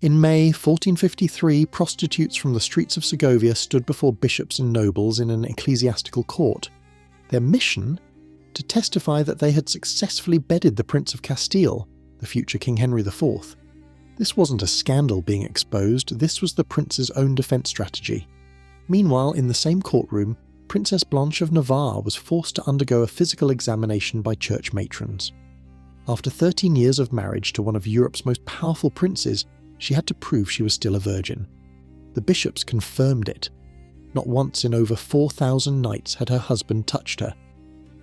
In May 1453, prostitutes from the streets of Segovia stood before bishops and nobles in an ecclesiastical court. Their mission? To testify that they had successfully bedded the Prince of Castile, the future King Henry IV. This wasn't a scandal being exposed, this was the prince's own defence strategy. Meanwhile, in the same courtroom, Princess Blanche of Navarre was forced to undergo a physical examination by church matrons. After 13 years of marriage to one of Europe's most powerful princes, she had to prove she was still a virgin. The bishops confirmed it. Not once in over 4,000 nights had her husband touched her.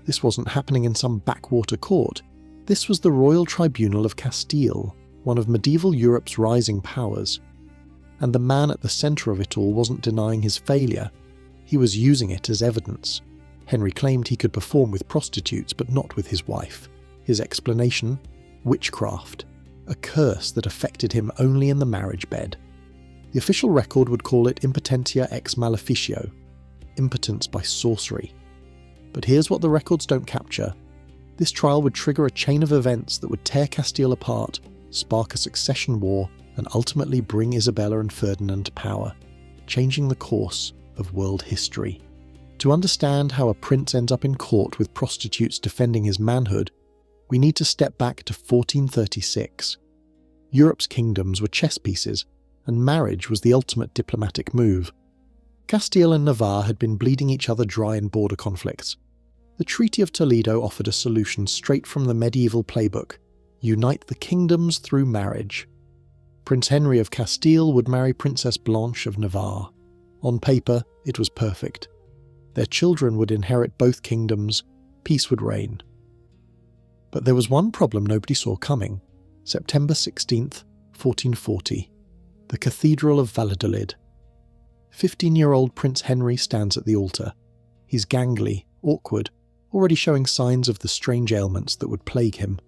This wasn't happening in some backwater court. This was the royal tribunal of Castile, one of medieval Europe's rising powers. And the man at the centre of it all wasn't denying his failure. He was using it as evidence. Henry claimed he could perform with prostitutes, but not with his wife. His explanation? Witchcraft. A curse that affected him only in the marriage bed. The official record would call it impotentia ex maleficio, impotence by sorcery. But here's what the records don't capture. This trial would trigger a chain of events that would tear Castile apart, spark a succession war, and ultimately bring Isabella and Ferdinand to power, changing the course of world history. To understand how a prince ends up in court with prostitutes defending his manhood, we need to step back to 1436. Europe's kingdoms were chess pieces, and marriage was the ultimate diplomatic move. Castile and Navarre had been bleeding each other dry in border conflicts. The Treaty of Toledo offered a solution straight from the medieval playbook: unite the kingdoms through marriage. Prince Henry of Castile would marry Princess Blanche of Navarre. On paper, it was perfect. Their children would inherit both kingdoms, peace would reign. But there was one problem nobody saw coming. September 16th, 1440. The Cathedral of Valladolid. 15-year-old Prince Henry stands at the altar. He's gangly, awkward, already showing signs of the strange ailments that would plague him.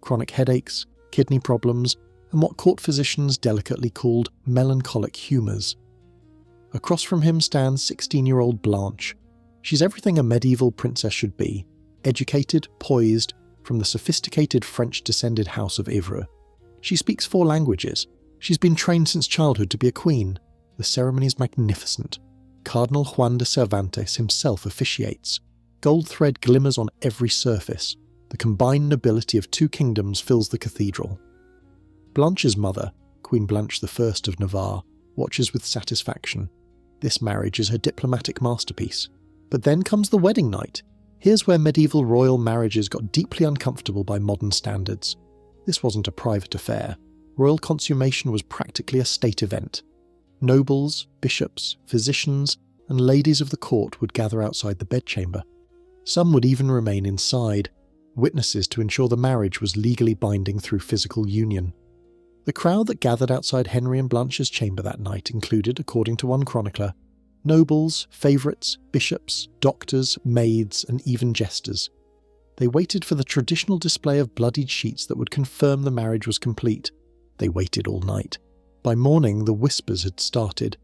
Chronic headaches, kidney problems, and what court physicians delicately called melancholic humours. Across from him stands 16-year-old Blanche. She's everything a medieval princess should be, educated, poised, from the sophisticated French-descended house of Ivre. She speaks 4 languages. She's been trained since childhood to be a queen. The ceremony's magnificent. Cardinal Juan de Cervantes himself officiates. Gold thread glimmers on every surface. The combined nobility of 2 kingdoms fills the cathedral. Blanche's mother, Queen Blanche I of Navarre, watches with satisfaction. This marriage is her diplomatic masterpiece. But then comes the wedding night. Here's where medieval royal marriages got deeply uncomfortable by modern standards. This wasn't a private affair. Royal consummation was practically a state event. Nobles, bishops, physicians, and ladies of the court would gather outside the bedchamber. Some would even remain inside, witnesses to ensure the marriage was legally binding through physical union. The crowd that gathered outside Henry and Blanche's chamber that night included, according to one chronicler, nobles, favourites, bishops, doctors, maids, and even jesters. They waited for the traditional display of bloodied sheets that would confirm the marriage was complete. They waited all night. By morning, the whispers had started.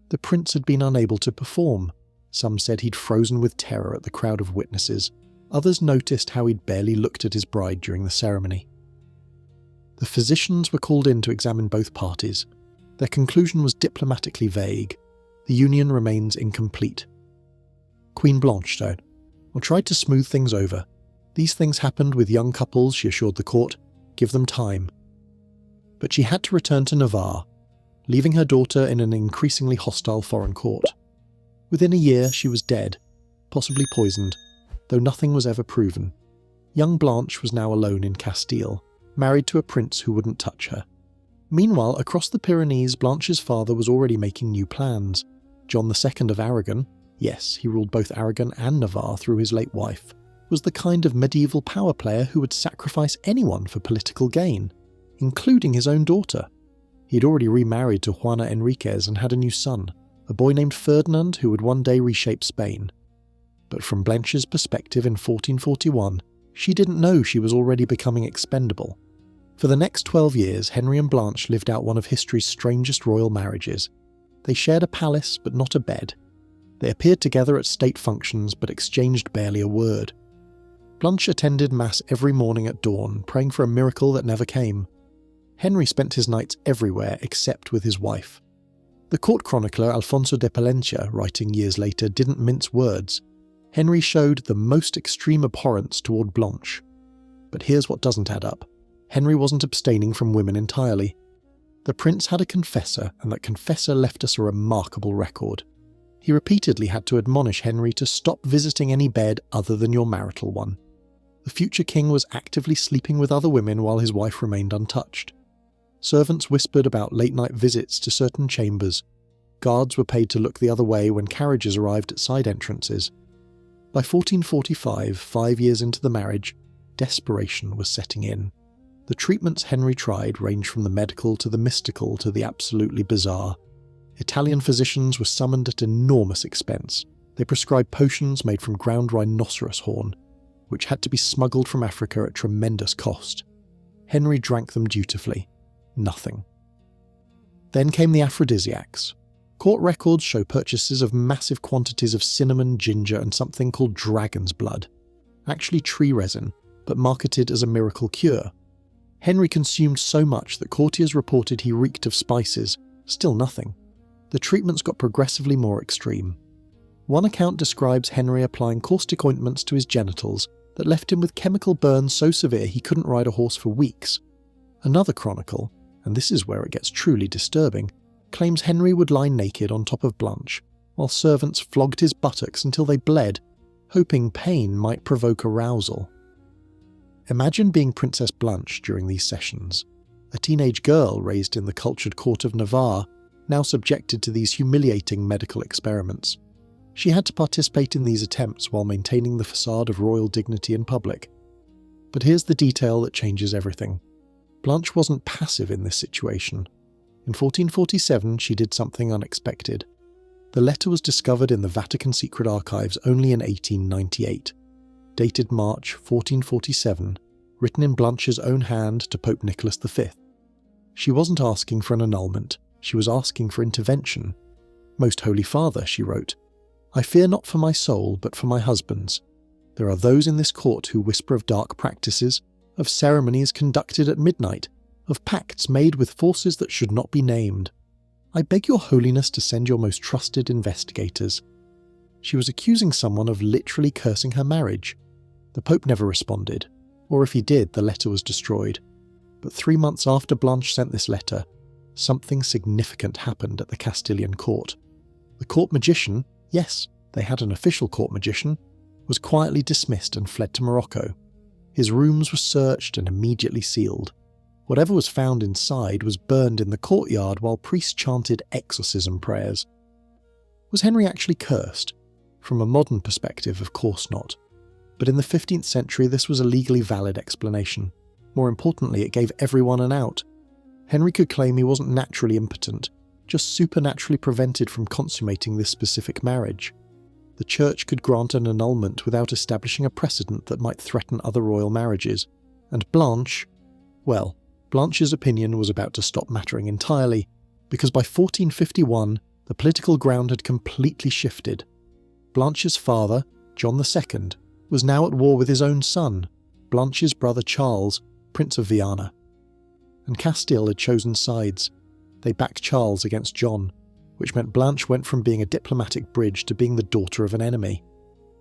The prince had been unable to perform. Some said he'd frozen with terror at the crowd of witnesses. Others noticed how he'd barely looked at his bride during the ceremony. The physicians were called in to examine both parties. Their conclusion was diplomatically vague. The union remains incomplete. Queen Blanche, though, tried to smooth things over. These things happened with young couples, she assured the court. Give them time. But she had to return to Navarre, leaving her daughter in an increasingly hostile foreign court. Within a year, she was dead, possibly poisoned, though nothing was ever proven. Young Blanche was now alone in Castile, married to a prince who wouldn't touch her. Meanwhile, across the Pyrenees, Blanche's father was already making new plans. John II of Aragon, yes, he ruled both Aragon and Navarre through his late wife, was the kind of medieval power player who would sacrifice anyone for political gain, including his own daughter. He'd already remarried to Juana Enriquez and had a new son, a boy named Ferdinand who would one day reshape Spain. But from Blanche's perspective in 1441, she didn't know she was already becoming expendable. For the next 12 years, Henry and Blanche lived out one of history's strangest royal marriages. They shared a palace, but not a bed. They appeared together at state functions, but exchanged barely a word. Blanche attended Mass every morning at dawn, praying for a miracle that never came. Henry spent his nights everywhere except with his wife. The court chronicler Alfonso de Palencia, writing years later, didn't mince words. Henry showed the most extreme abhorrence toward Blanche. But here's what doesn't add up. Henry wasn't abstaining from women entirely. The prince had a confessor, and that confessor left us a remarkable record. He repeatedly had to admonish Henry to stop visiting any bed other than your marital one. The future king was actively sleeping with other women while his wife remained untouched. Servants whispered about late-night visits to certain chambers. Guards were paid to look the other way when carriages arrived at side entrances. By 1445, 5 years into the marriage, desperation was setting in. The treatments Henry tried ranged from the medical to the mystical to the absolutely bizarre. Italian physicians were summoned at enormous expense. They prescribed potions made from ground rhinoceros horn, which had to be smuggled from Africa at tremendous cost. Henry drank them dutifully. Nothing. Then came the aphrodisiacs. Court records show purchases of massive quantities of cinnamon, ginger, and something called dragon's blood. Actually tree resin, but marketed as a miracle cure. Henry consumed so much that courtiers reported he reeked of spices. Still nothing. The treatments got progressively more extreme. One account describes Henry applying caustic ointments to his genitals that left him with chemical burns so severe he couldn't ride a horse for weeks. Another chronicle, and this is where it gets truly disturbing, claims Henry would lie naked on top of Blanche, while servants flogged his buttocks until they bled, hoping pain might provoke arousal. Imagine being Princess Blanche during these sessions, a teenage girl raised in the cultured court of Navarre, now subjected to these humiliating medical experiments. She had to participate in these attempts while maintaining the facade of royal dignity in public. But here's the detail that changes everything. Blanche wasn't passive in this situation. In 1447, she did something unexpected. The letter was discovered in the Vatican Secret Archives only in 1898. Dated March 1447, written in Blanche's own hand to Pope Nicholas V. She wasn't asking for an annulment, she was asking for intervention. "Most Holy Father," she wrote, "I fear not for my soul, but for my husband's. There are those in this court who whisper of dark practices, of ceremonies conducted at midnight, of pacts made with forces that should not be named. I beg your holiness to send your most trusted investigators." She was accusing someone of literally cursing her marriage. The Pope never responded, or if he did, the letter was destroyed. But 3 months after Blanche sent this letter, something significant happened at the Castilian court. The court magician, yes, they had an official court magician, was quietly dismissed and fled to Morocco. His rooms were searched and immediately sealed. Whatever was found inside was burned in the courtyard while priests chanted exorcism prayers. Was Henry actually cursed? From a modern perspective, of course not. But in the 15th century, this was a legally valid explanation. More importantly, it gave everyone an out. Henry could claim he wasn't naturally impotent, just supernaturally prevented from consummating this specific marriage. The church could grant an annulment without establishing a precedent that might threaten other royal marriages. And Blanche, well, Blanche's opinion was about to stop mattering entirely, because by 1451, the political ground had completely shifted. Blanche's father, John II, was now at war with his own son, Blanche's brother Charles, Prince of Viana. And Castile had chosen sides. They backed Charles against John, which meant Blanche went from being a diplomatic bridge to being the daughter of an enemy.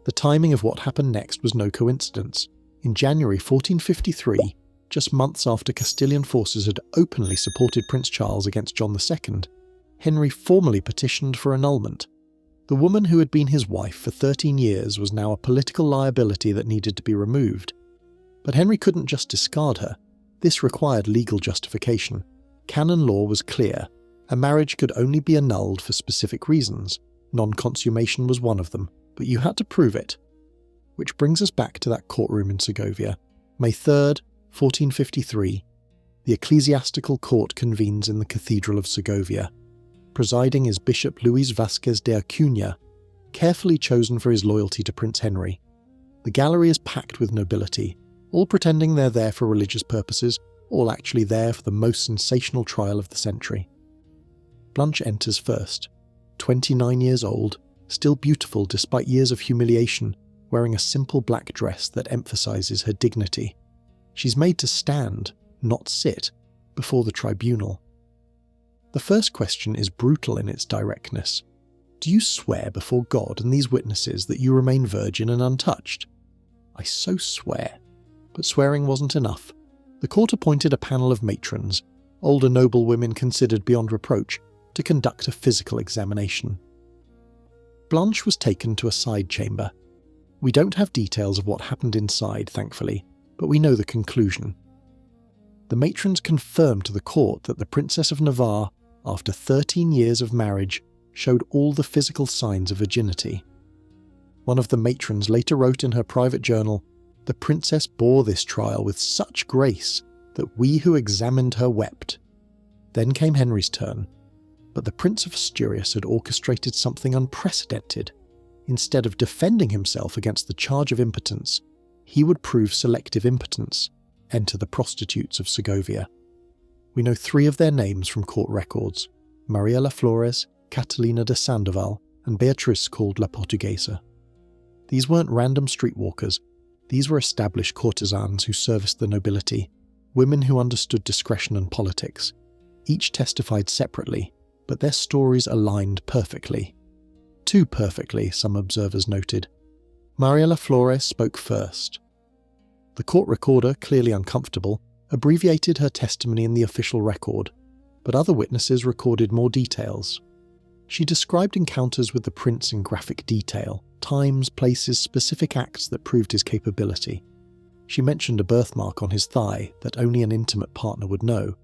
The timing of what happened next was no coincidence. In January 1453, just months after Castilian forces had openly supported Prince Charles against John II, Henry formally petitioned for annulment. The woman who had been his wife for 13 years was now a political liability that needed to be removed. But Henry couldn't just discard her. This required legal justification. Canon law was clear. A marriage could only be annulled for specific reasons. Non-consummation was one of them, but you had to prove it. Which brings us back to that courtroom in Segovia. May 3rd, 1453. The ecclesiastical court convenes in the Cathedral of Segovia. Presiding is Bishop Luis Vasquez de Acuña, carefully chosen for his loyalty to Prince Henry. The gallery is packed with nobility, all pretending they're there for religious purposes, all actually there for the most sensational trial of the century. Blanche enters first, 29 years old, still beautiful despite years of humiliation, wearing a simple black dress that emphasizes her dignity. She's made to stand, not sit, before the tribunal. The first question is brutal in its directness. Do you swear before God and these witnesses that you remain virgin and untouched? I so swear. But swearing wasn't enough. The court appointed a panel of matrons, older noble women considered beyond reproach, to conduct a physical examination. Blanche was taken to a side chamber. We don't have details of what happened inside, thankfully, but we know the conclusion. The matrons confirmed to the court that the Princess of Navarre, after 13 years of marriage, showed all the physical signs of virginity. One of the matrons later wrote in her private journal, "The princess bore this trial with such grace that we who examined her wept." Then came Henry's turn, but the Prince of Asturias had orchestrated something unprecedented. Instead of defending himself against the charge of impotence, he would prove selective impotence. Enter the prostitutes of Segovia. We know 3 of their names from court records: Maria la Flores, Catalina de Sandoval, and Beatriz called La Portuguesa. These weren't random streetwalkers. These were established courtesans who serviced the nobility, women who understood discretion and politics. Each testified separately, but their stories aligned perfectly. Too perfectly, some observers noted. Maria la Flores spoke first. The court recorder, clearly uncomfortable, abbreviated her testimony in the official record, but other witnesses recorded more details. She described encounters with the prince in graphic detail, times, places, specific acts that proved his capability. She mentioned a birthmark on his thigh that only an intimate partner would know.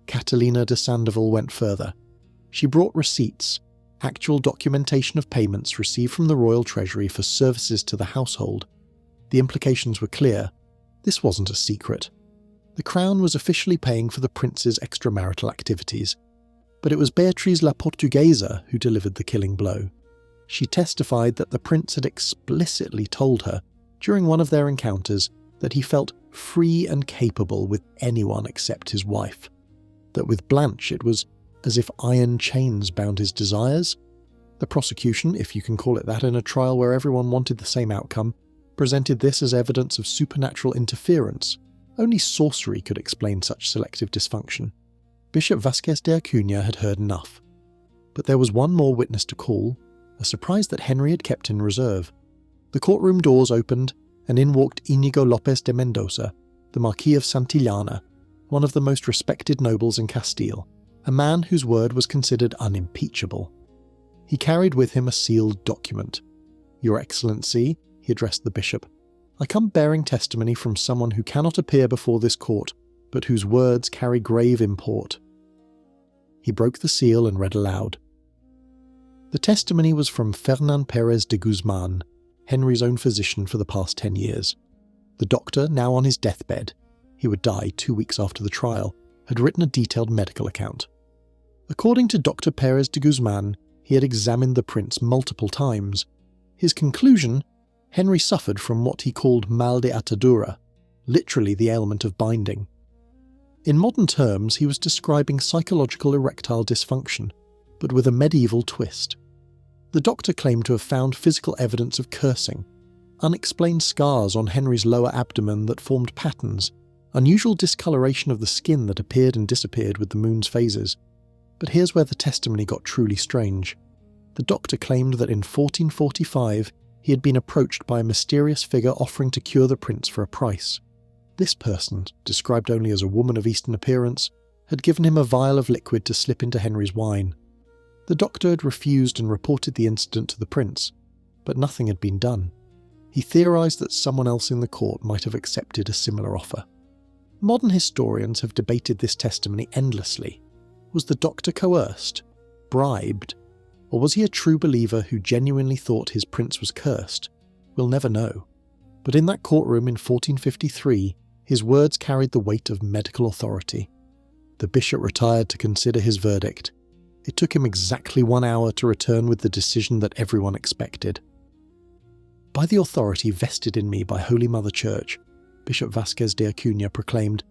Catalina de Sandoval went further. She brought receipts, actual documentation of payments received from the royal treasury for services to the household. The implications were clear. This wasn't a secret. The crown was officially paying for the prince's extramarital activities. But it was Beatriz la Portuguesa who delivered the killing blow. She testified that the prince had explicitly told her, during one of their encounters, that he felt free and capable with anyone except his wife. That with Blanche it was as if iron chains bound his desires. The prosecution, if you can call it that in a trial where everyone wanted the same outcome, presented this as evidence of supernatural interference. Only sorcery could explain such selective dysfunction. Bishop Vasquez de Acuña had heard enough. But there was one more witness to call, a surprise that Henry had kept in reserve. The courtroom doors opened, and in walked Íñigo López de Mendoza, the Marquis of Santillana, one of the most respected nobles in Castile, a man whose word was considered unimpeachable. He carried with him a sealed document. "Your Excellency," he addressed the bishop, "I come bearing testimony from someone who cannot appear before this court, but whose words carry grave import." He broke the seal and read aloud. The testimony was from Fernand Pérez de Guzmán, Henry's own physician for the past 10 years. The doctor, now on his deathbed, he would die 2 weeks after the trial, had written a detailed medical account. According to Dr. Pérez de Guzmán, he had examined the prince multiple times. His conclusion: Henry suffered from what he called mal de atadura, literally the ailment of binding. In modern terms, he was describing psychological erectile dysfunction, but with a medieval twist. The doctor claimed to have found physical evidence of cursing, unexplained scars on Henry's lower abdomen that formed patterns, unusual discoloration of the skin that appeared and disappeared with the moon's phases. But here's where the testimony got truly strange. The doctor claimed that in 1445 he had been approached by a mysterious figure offering to cure the prince for a price. This person, described only as a woman of Eastern appearance, had given him a vial of liquid to slip into Henry's wine. The doctor had refused and reported the incident to the prince, but nothing had been done. He theorised that someone else in the court might have accepted a similar offer. Modern historians have debated this testimony endlessly. Was the doctor coerced? Bribed? Or was he a true believer who genuinely thought his prince was cursed? We'll never know. But in that courtroom in 1453, his words carried the weight of medical authority. The bishop retired to consider his verdict. It took him exactly 1 hour to return with the decision that everyone expected. "By the authority vested in me by Holy Mother Church," Bishop Vasquez de Acuña proclaimed,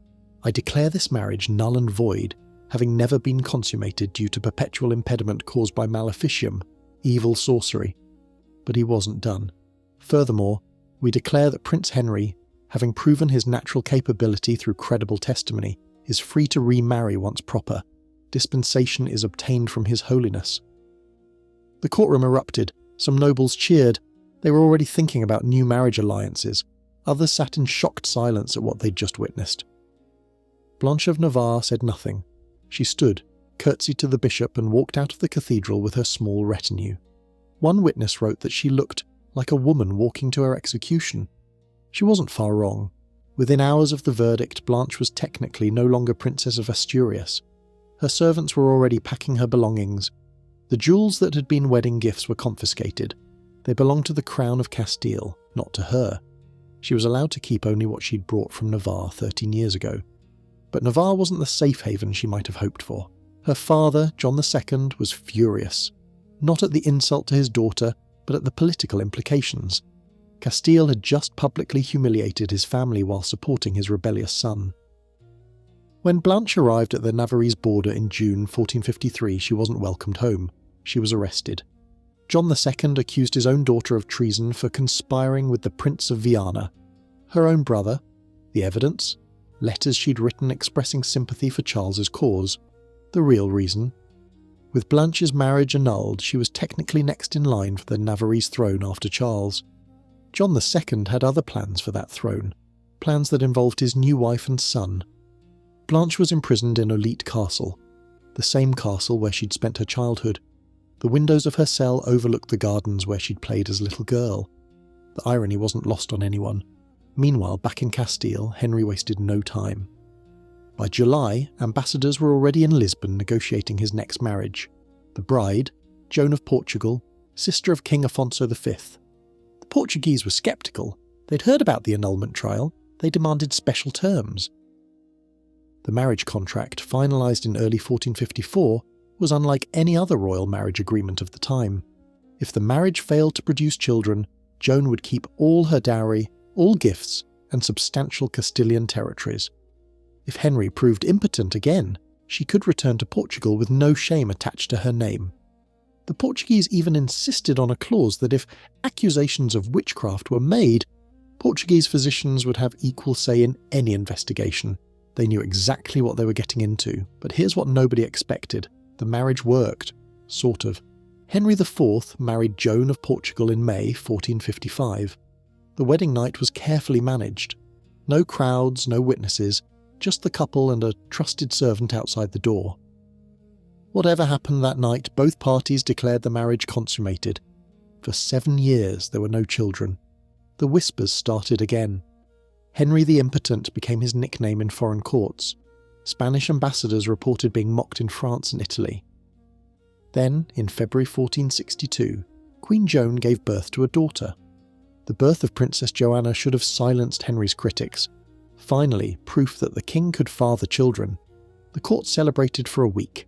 "I declare this marriage null and void, having never been consummated due to perpetual impediment caused by maleficium, evil sorcery." But he wasn't done. Furthermore, we declare that Prince Henry, having proven his natural capability through credible testimony, is free to remarry once proper. Dispensation is obtained from His Holiness. The courtroom erupted. Some nobles cheered. They were already thinking about new marriage alliances. Others sat in shocked silence at what they'd just witnessed. Blanche of Navarre said nothing. She stood, curtsied to the bishop, and walked out of the cathedral with her small retinue. One witness wrote that she looked like a woman walking to her execution. She wasn't far wrong. Within hours of the verdict, Blanche was technically no longer Princess of Asturias. Her servants were already packing her belongings. The jewels that had been wedding gifts were confiscated. They belonged to the Crown of Castile, not to her. She was allowed to keep only what she'd brought from Navarre 13 years ago. But Navarre wasn't the safe haven she might have hoped for. Her father, John II, was furious. Not at the insult to his daughter, but at the political implications. Castile had just publicly humiliated his family while supporting his rebellious son. When Blanche arrived at the Navarrese border in June 1453, she wasn't welcomed home. She was arrested. John II accused his own daughter of treason for conspiring with the Prince of Viana. Her own brother. The evidence? Letters she'd written expressing sympathy for Charles's cause. The real reason? With Blanche's marriage annulled, she was technically next in line for the Navarrese throne after Charles. John II had other plans for that throne, plans that involved his new wife and son. Blanche was imprisoned in Olite Castle, the same castle where she'd spent her childhood. The windows of her cell overlooked the gardens where she'd played as a little girl. The irony wasn't lost on anyone. Meanwhile, back in Castile, Henry wasted no time. By July, ambassadors were already in Lisbon negotiating his next marriage. The bride, Joan of Portugal, sister of King Afonso V. The Portuguese were sceptical. They'd heard about the annulment trial. They demanded special terms. The marriage contract, finalised in early 1454, was unlike any other royal marriage agreement of the time. If the marriage failed to produce children, Joan would keep all her dowry, all gifts, and substantial Castilian territories. If Henry proved impotent again, she could return to Portugal with no shame attached to her name. The Portuguese even insisted on a clause that if accusations of witchcraft were made, Portuguese physicians would have equal say in any investigation. They knew exactly what they were getting into, but here's what nobody expected. The marriage worked. Sort of. Henry IV married Joan of Portugal in May 1455. The wedding night was carefully managed. No crowds, no witnesses, just the couple and a trusted servant outside the door. Whatever happened that night, both parties declared the marriage consummated. For 7 years there were no children. The whispers started again. Henry the Impotent became his nickname in foreign courts. Spanish ambassadors reported being mocked in France and Italy. Then, in February 1462, Queen Joan gave birth to a daughter. The birth of Princess Joanna should have silenced Henry's critics. Finally, proof that the king could father children. The court celebrated for a week.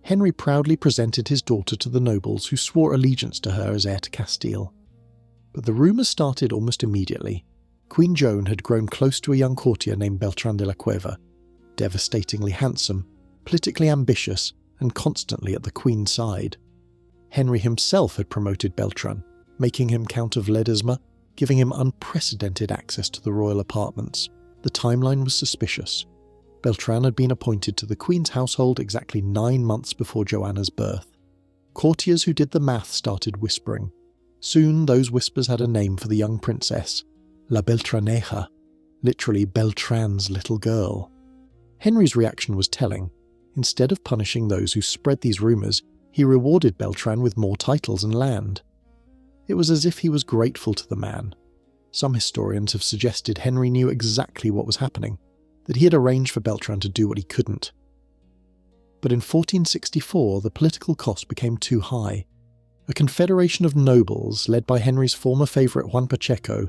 Henry proudly presented his daughter to the nobles who swore allegiance to her as heir to Castile. But the rumours started almost immediately. Queen Joan had grown close to a young courtier named Beltran de la Cueva, devastatingly handsome, politically ambitious, and constantly at the Queen's side. Henry himself had promoted Beltran, making him Count of Ledesma, giving him unprecedented access to the royal apartments. The timeline was suspicious. Beltran had been appointed to the Queen's household exactly 9 months before Joanna's birth. Courtiers who did the math started whispering. Soon those whispers had a name for the young princess, La Beltraneja, literally Beltran's little girl. Henry's reaction was telling. Instead of punishing those who spread these rumours, he rewarded Beltran with more titles and land. It was as if he was grateful to the man. Some historians have suggested Henry knew exactly what was happening, that he had arranged for Beltran to do what he couldn't. But in 1464, the political cost became too high. A confederation of nobles, led by Henry's former favourite Juan Pacheco,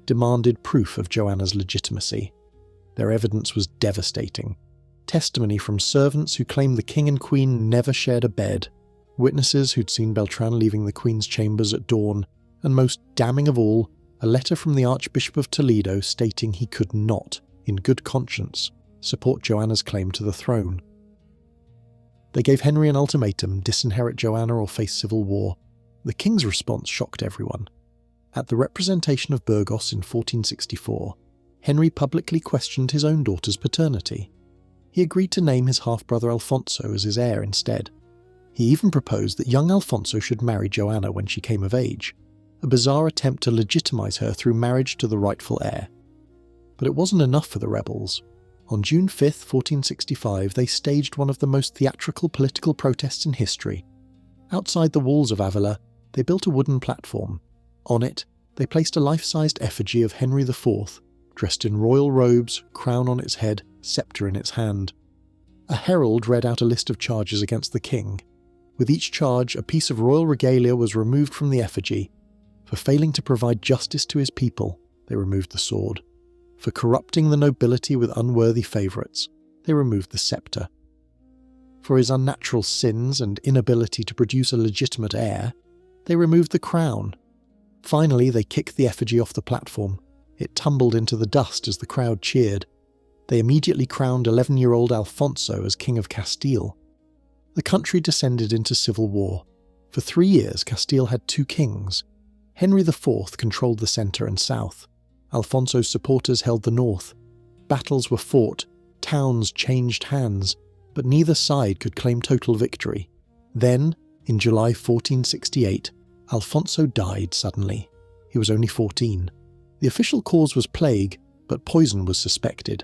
demanded proof of Joanna's legitimacy. Their evidence was devastating. Testimony from servants who claimed the king and queen never shared a bed, witnesses who'd seen Beltran leaving the queen's chambers at dawn, and most damning of all, a letter from the Archbishop of Toledo stating he could not, in good conscience, support Joanna's claim to the throne. They gave Henry an ultimatum: disinherit Joanna or face civil war. The king's response shocked everyone. At the representation of Burgos in 1464, Henry publicly questioned his own daughter's paternity. he agreed to name his half-brother Alfonso as his heir instead. He even proposed that young Alfonso should marry Joanna when she came of age, a bizarre attempt to legitimise her through marriage to the rightful heir. But it wasn't enough for the rebels. On June 5, 1465, they staged one of the most theatrical political protests in history. Outside the walls of Avila, they built a wooden platform. On it, they placed a life-sized effigy of Henry IV, dressed in royal robes, crown on its head, sceptre in its hand. A herald read out a list of charges against the king. With each charge, a piece of royal regalia was removed from the effigy. For failing to provide justice to his people, they removed the sword. For corrupting the nobility with unworthy favourites, they removed the sceptre. For his unnatural sins and inability to produce a legitimate heir, they removed the crown. Finally, they kicked the effigy off the platform. It tumbled into the dust as the crowd cheered. They immediately crowned 11-year-old Alfonso as King of Castile. The country descended into civil war. For 3 years, Castile had 2 kings. Henry IV controlled the centre and south. Alfonso's supporters held the north. Battles were fought, towns changed hands, but neither side could claim total victory. Then, in July 1468, Alfonso died suddenly. He was only 14. The official cause was plague, but poison was suspected.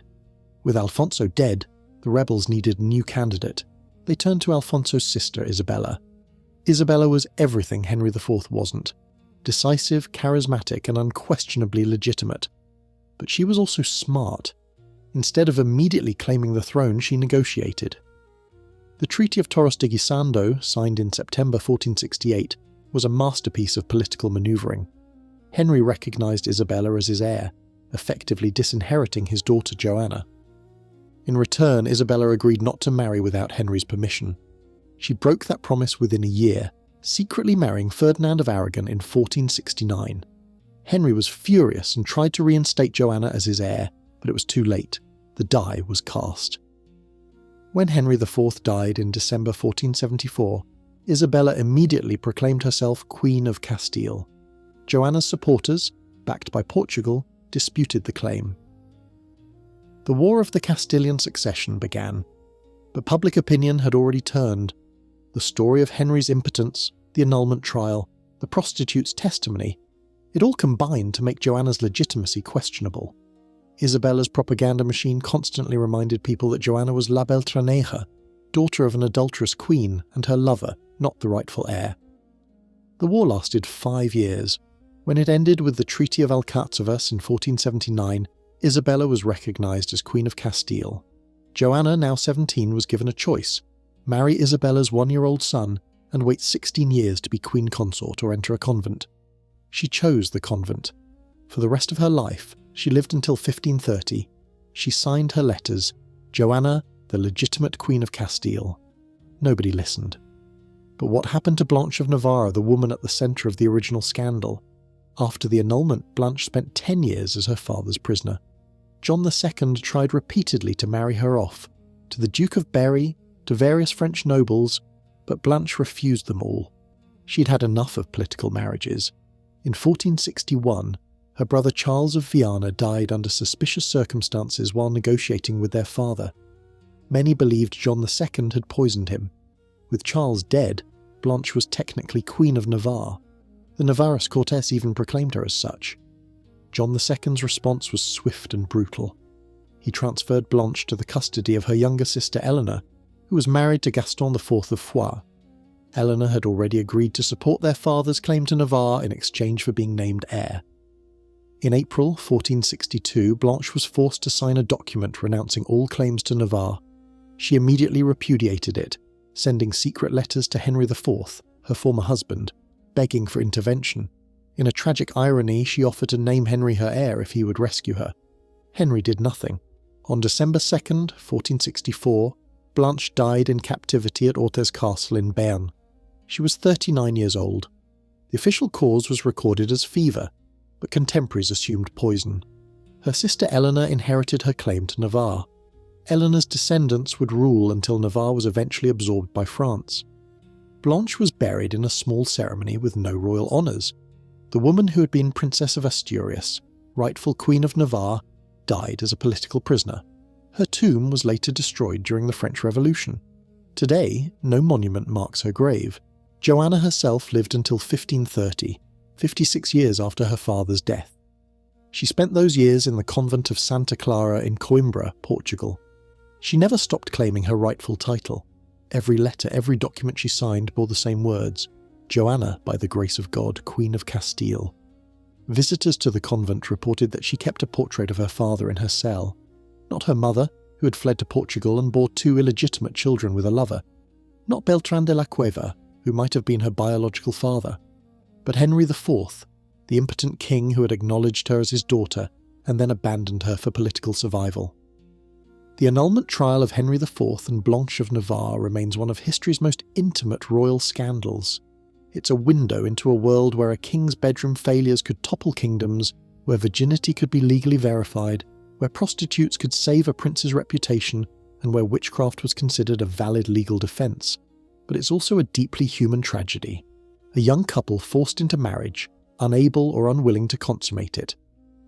With Alfonso dead, the rebels needed a new candidate. They turned to Alfonso's sister Isabella. Isabella was everything Henry IV wasn't. Decisive, charismatic, and unquestionably legitimate. But she was also smart. Instead of immediately claiming the throne, she negotiated. The Treaty of Torres de Guisando, signed in September 1468, was a masterpiece of political manoeuvring. Henry recognised Isabella as his heir, effectively disinheriting his daughter Joanna. In return, Isabella agreed not to marry without Henry's permission. She broke that promise within a year, secretly marrying Ferdinand of Aragon in 1469. Henry was furious and tried to reinstate Joanna as his heir, but it was too late. The die was cast. When Henry IV died in December 1474, Isabella immediately proclaimed herself Queen of Castile. Joanna's supporters, backed by Portugal, disputed the claim. The War of the Castilian Succession began, but public opinion had already turned. The story of Henry's impotence, the annulment trial, the prostitute's testimony, it all combined to make Joanna's legitimacy questionable. Isabella's propaganda machine constantly reminded people that Joanna was La Beltraneja, daughter of an adulterous queen and her lover, not the rightful heir. The war lasted 5 years. When it ended with the Treaty of Alcazovas in 1479, Isabella was recognised as Queen of Castile. Joanna, now 17, was given a choice: marry Isabella's 1-year-old son and wait 16 years to be queen consort or enter a convent. She chose the convent. For the rest of her life, she lived until 1530. She signed her letters, Joanna, the legitimate Queen of Castile. Nobody listened. But what happened to Blanche of Navarre, the woman at the centre of the original scandal? After the annulment, Blanche spent 10 years as her father's prisoner. John II tried repeatedly to marry her off, to the Duke of Berry, to various French nobles, but Blanche refused them all. She'd had enough of political marriages. In 1461, her brother Charles of Viana died under suspicious circumstances while negotiating with their father. Many believed John II had poisoned him. With Charles dead, Blanche was technically Queen of Navarre. The Navarrese Cortes even proclaimed her as such. John II's response was swift and brutal. He transferred Blanche to the custody of her younger sister Eleanor, who was married to Gaston IV of Foix. Eleanor had already agreed to support their father's claim to Navarre in exchange for being named heir. In April 1462, Blanche was forced to sign a document renouncing all claims to Navarre. She immediately repudiated it, sending secret letters to Henry IV, her former husband, begging for intervention. In a tragic irony, she offered to name Henry her heir if he would rescue her. Henry did nothing. On December 2nd, 1464, Blanche died in captivity at Orthez Castle in Béarn. She was 39 years old. The official cause was recorded as fever, but contemporaries assumed poison. Her sister Eleanor inherited her claim to Navarre. Eleanor's descendants would rule until Navarre was eventually absorbed by France. Blanche was buried in a small ceremony with no royal honours. The woman who had been Princess of Asturias, rightful Queen of Navarre, died as a political prisoner. Her tomb was later destroyed during the French Revolution. Today, no monument marks her grave. Joanna herself lived until 1530, 56 years after her father's death. She spent those years in the convent of Santa Clara in Coimbra, Portugal. She never stopped claiming her rightful title. Every letter, every document she signed bore the same words: Joanna, by the grace of God, Queen of Castile. Visitors to the convent reported that she kept a portrait of her father in her cell. Not her mother, who had fled to Portugal and bore 2 illegitimate children with a lover. Not Beltran de la Cueva, who might have been her biological father. But Henry IV, the impotent king who had acknowledged her as his daughter and then abandoned her for political survival. The annulment trial of Henry IV and Blanche of Navarre remains one of history's most intimate royal scandals. It's a window into a world where a king's bedroom failures could topple kingdoms, where virginity could be legally verified, where prostitutes could save a prince's reputation, and where witchcraft was considered a valid legal defence. But it's also a deeply human tragedy. A young couple forced into marriage, unable or unwilling to consummate it.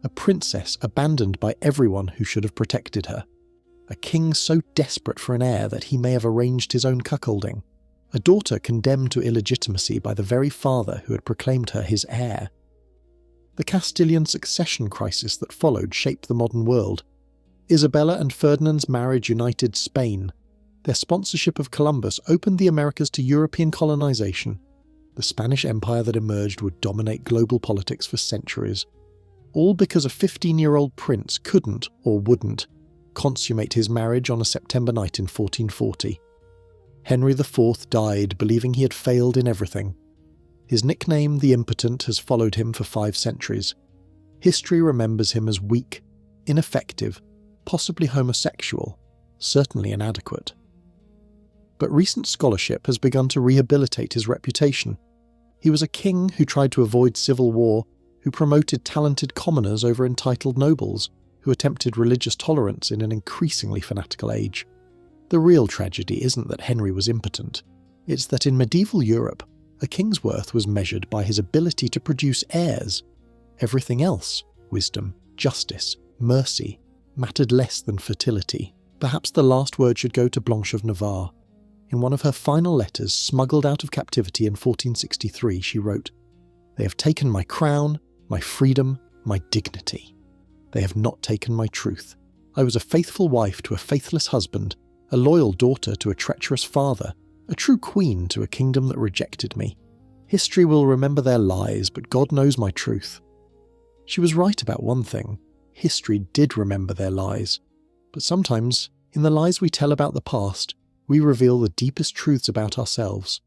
A princess abandoned by everyone who should have protected her. A king so desperate for an heir that he may have arranged his own cuckolding. A daughter condemned to illegitimacy by the very father who had proclaimed her his heir. The Castilian succession crisis that followed shaped the modern world. Isabella and Ferdinand's marriage united Spain. Their sponsorship of Columbus opened the Americas to European colonization. The Spanish Empire that emerged would dominate global politics for centuries. All because a 15-year-old prince couldn't, or wouldn't, consummate his marriage on a September night in 1440. Henry IV died believing he had failed in everything. His nickname, the Impotent, has followed him for 5 centuries. History remembers him as weak, ineffective, possibly homosexual, certainly inadequate. But recent scholarship has begun to rehabilitate his reputation. He was a king who tried to avoid civil war, who promoted talented commoners over entitled nobles, who attempted religious tolerance in an increasingly fanatical age. The real tragedy isn't that Henry was impotent. It's that in medieval Europe, a king's worth was measured by his ability to produce heirs. Everything else, wisdom, justice, mercy, mattered less than fertility. Perhaps the last word should go to Blanche of Navarre. In one of her final letters, smuggled out of captivity in 1463, she wrote, "They have taken my crown, my freedom, my dignity. They have not taken my truth. I was a faithful wife to a faithless husband, a loyal daughter to a treacherous father, a true queen to a kingdom that rejected me. History will remember their lies, but God knows my truth." She was right about one thing. History did remember their lies. But sometimes, in the lies we tell about the past, we reveal the deepest truths about ourselves.